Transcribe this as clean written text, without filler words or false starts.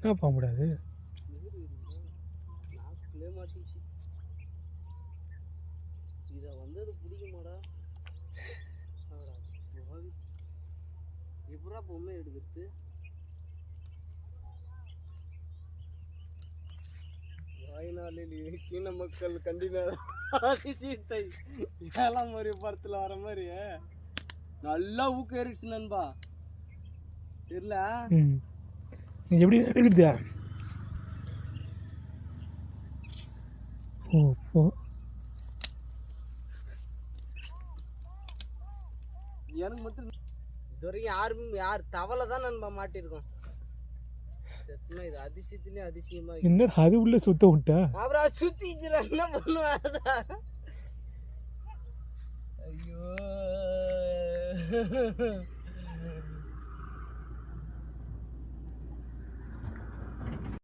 என்ன போக முடியாது நாக்குலே மாட்டிச்சு இதை வந்தது பிடிக்குமாடா எப்படா பொம்மை எடுக்கிறது வாய்நாளில் சீன மக்கள் கண்டினார் அதிசயத்தை ஏழாம் மாதிரி படத்தில் வர மாதிரி நல்லா ஊக்கேறிடுச்சு நண்பா தெரியல நீ எப்படி எடுக்கிறது ஓ எனக்கு மட்டும் இதுவரைக்கும் யார் தவளை தான் நண்பா மாட்டிருக்கோம் சத்தியமா இது அதிசயத்திலே அதிசயமா என்னடா அது உள்ள சுத்த விட்டா அப்புறம் சுத்திச்சுல என்ன பண்ணுவாங்க ஐயோ